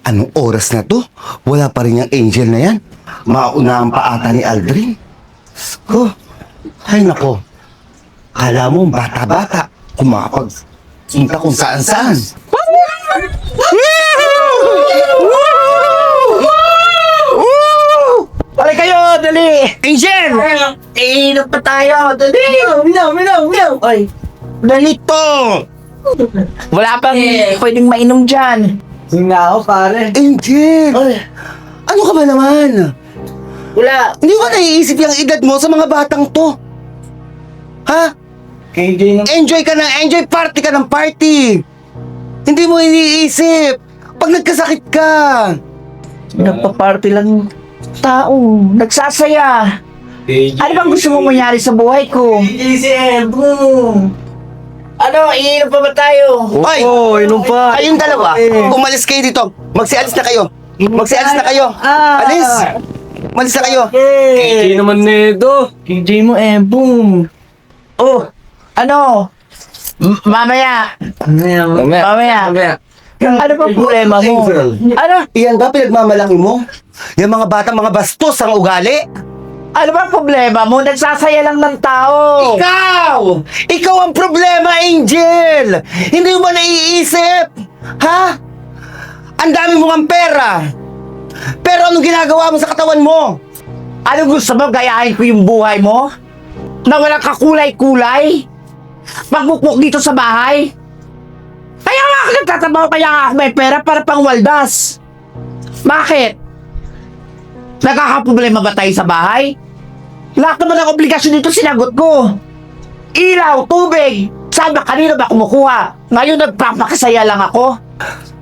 Anong oras na to? Wala pa rin yung Angel na yan. Maunahan pa ata ni Aldrin. Ko, ay nako. Kala mo, bata-bata. Kumapag-punta kung saan-saan. Pare kayo, dali! Angel! Iinom pa tayo, dali! Minaw! Ay, Dali to! wala pang pwedeng mainom dyan. Sige nga ako, pare. Angel! Ay, Ano ka ba naman? wala. Hindi ko naiisip yung edad mo sa mga batang to. Ha? KJ nang... Enjoy ka na, enjoy party ka ng party. Hindi mo iniisip. Pag nagkasakit ka. Nagpa-party lang tao. Nagsasaya. Ano bang gusto mo mangyari sa buhay ko? KJ, boom! Ano, iinom pa ba tayo? Ay! inom pa. Kayong dalawa, umalis kayo dito. Magsialis na kayo. Magsialis na kayo. Alis! Umalis na kayo. KJ naman nito. KJ mo boom! Oh, ano? Mamaya. Mamaya. Ano ba problema mo? Ano? Iyan ba pinagmamalaki mo? Yung mga bata, mga bastos ang ugali? Ano ba problema mo? Nagsasaya lang ng tao. Ikaw! Ikaw ang problema, Angel! Hindi mo ba naiisip? Ha? Ang dami mo ng pera. Pero anong ginagawa mo sa katawan mo? Ano gusto mo? Gayahin ko yung buhay mo? Na walang kakulay-kulay? Magmukmuk dito sa bahay? Kaya nga ako nagtatrabaho, kaya nga ako may pera para pang waldas. Bakit? Nagkakaproblema ba tayo sa bahay? Lahat naman ng obligasyon dito sinagot ko. Ilaw, tubig, saan ba kanino ba kumukuha? Ngayon nagpapakasaya lang ako.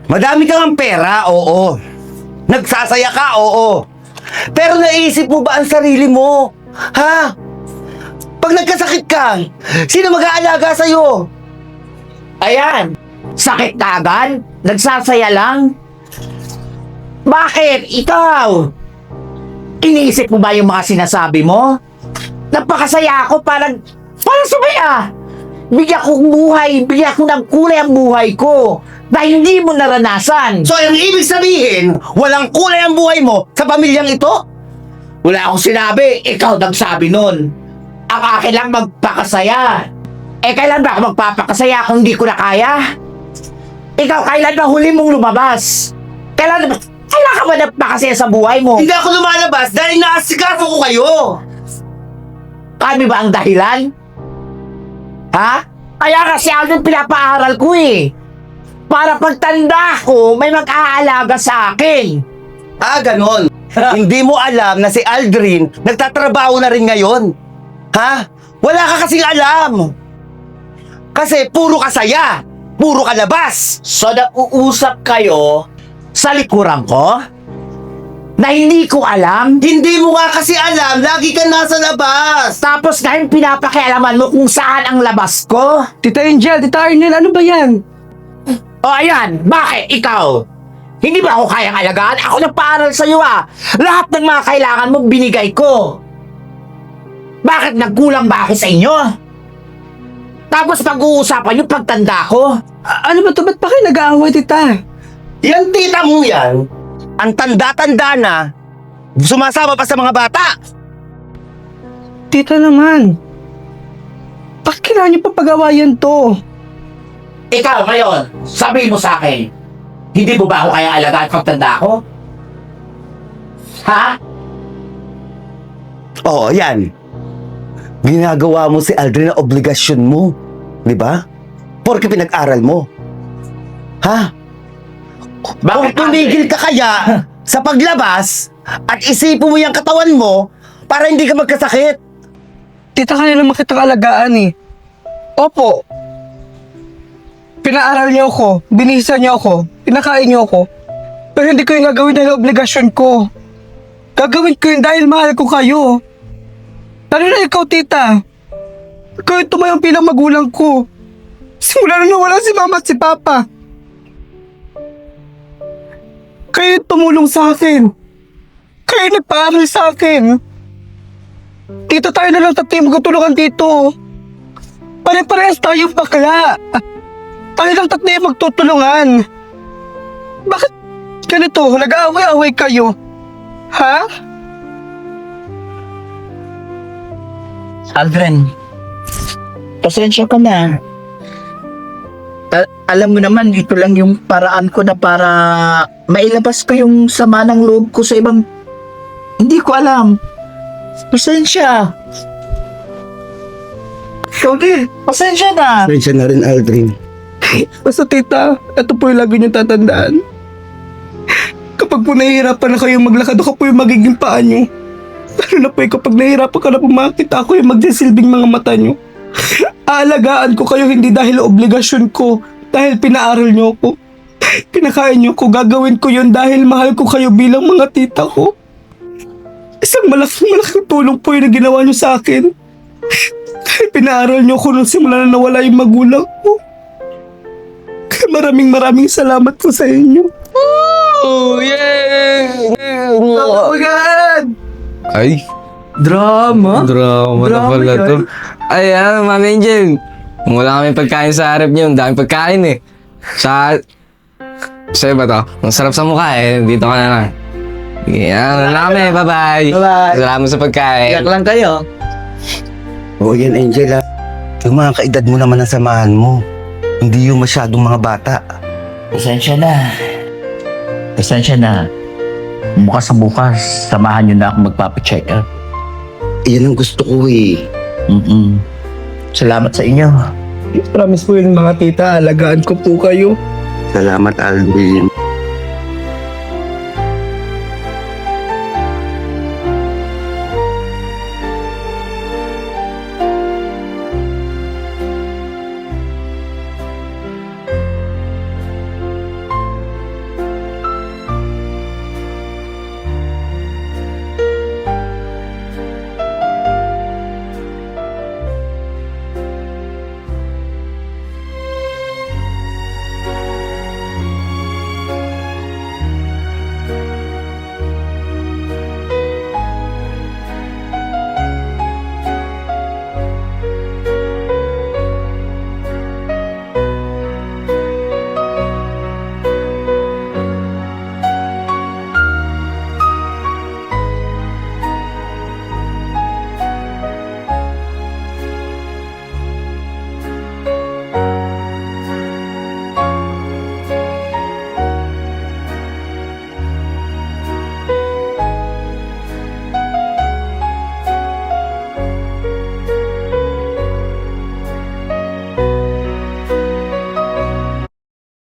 Madami kang pera, oo. Nagsasaya ka, oo. Pero naisip mo ba ang sarili mo? Ha? Pag nagkasakit ka, sino mag-aalaga sa'yo? Ayan, sakit ka agad? Nagsasaya lang? Bakit? Ikaw? Iniisip mo ba yung mga sinasabi mo? Napakasaya ako, parang sumaya. Bigyan ko buhay, bigyan ko ng kulay ang buhay ko. Dahil hindi mo naranasan. So, yung ibig sabihin, walang kulay ang buhay mo sa pamilyang ito? Wala akong sinabi, ikaw nagsabi nun. Ang akin lang magpakasaya. Kailan ba ako magpapakasaya kung hindi ko na kaya? Ikaw, kailan ba huli mong lumabas? Kailan ka ba nagpakasaya sa buhay mo? Hindi ako lumalabas dahil naasikaso ko kayo. Kami ba ang dahilan? Ha? Kaya kasi Alvin pinapaaral ko eh. Para pagtanda ko, may mag-aalaga sa akin. Ah, ganon. Hindi mo alam na si Aldrin nagtatrabaho na rin ngayon. Ha? Wala ka kasing alam. Kasi puro ka saya. Puro ka labas. So nag-uusap kayo sa likuran ko? Na hindi ko alam? Hindi mo nga kasi alam. Lagi ka nasa labas. Tapos ngayon pinapakialaman mo kung saan ang labas ko? Tita Angel, Tita Arnel, ano ba yan? O ayan, bakit ikaw? Hindi ba ako kayang alagaan? Ako nagpaaral sa'yo ah. Lahat ng mga kailangan mo binigay ko. Bakit nagkulang ba ako sa inyo? Tapos pag-uusapan yung pagtanda ko? Ano ba to? Ba't pa kayo nag-aaway, Tita? Yan tita mo yan. Ang tanda-tanda na. Sumasama pa sa mga bata. Tita naman. Bakit kailangan niyo pa pag-awayan to? Ikaw ngayon, sabihin mo sa akin, hindi mo ba ako kayang alagaan pagtanda ko? Ha? Oo, yan. Ginagawa mo si Aldrin na obligasyon mo. Di ba? Porque pinag-aral mo. Ha? Kung tumigil ka kaya sa paglabas at isipin mo yung katawan mo para hindi ka magkasakit. Tita, kanina naman kitang alagaan eh. Opo. Pinaaral niyo ako, binihisa niyo ako, pinakain niyo ako. Pero hindi ko yung gagawin dahil obligasyon ko. Gagawin ko yun dahil mahal ko kayo. Lalo na ikaw, tita. Ikaw yung tumayong bilang magulang ko. Simula na nawala si mama at si papa. Kayo yung tumulong sa akin. Kayo yung nagpaaral sa akin. Dito tayo na lang tatlo yung magtutulungan dito. Pare-parehas tayong bakla. Tayo lang tatlo yung magtutulungan. Bakit ganito, nag-aaway-away kayo? Ha? Aldrin, pasensya ka na. Alam mo naman, ito lang yung paraan ko na para mailabas ko yung sama ng loob ko sa ibang... Hindi ko alam. Pasensya. Sige, pasensya na. Pasensya na rin, Aldrin. Basta tita, ito po yung lagi niyong tatandaan. Kapag po nahihirapan na kayo maglakad, ako po yung magiging paa niyo. Lalo na po kapag nahihirapan ka na pumakit, ako yung magsisilbing mga mata niyo. Aalagaan ko kayo hindi dahil obligasyon ko, dahil pinaaral niyo ako. Pinakain niyo ko, gagawin ko yun dahil mahal ko kayo bilang mga tita ko. Isang malaking tulong po yung ginawa niyo sa akin. Dahil pinaaral niyo ko nung simula na nawala yung magulang ko. Kaya maraming salamat po sa inyo. Oh, yeah! Oh God! Ay, Drama? drama na Drama pala yan. to. Ay, Mami Angel. Wala kami pagkain sa harap niyo. Ang daming pagkain eh. Sa'yo ba to? Ang sarap sa mukha eh. Dito ka na lang. Yan, na kami. Bye-bye. Bye-bye. Salamat sa pagkain. Iyak lang kayo. Oo yan, Angela. Yung mga kaedad mo naman ang samahan mo. Hindi yung masyadong mga bata. Pasensya na. Pasensya na. Bukas sa bukas, samahan nyo na ako magpapacheck up. Yan ang gusto ko eh. Salamat sa inyo. Promise po yun mga tita, alagaan ko po kayo. Salamat, Aldrin.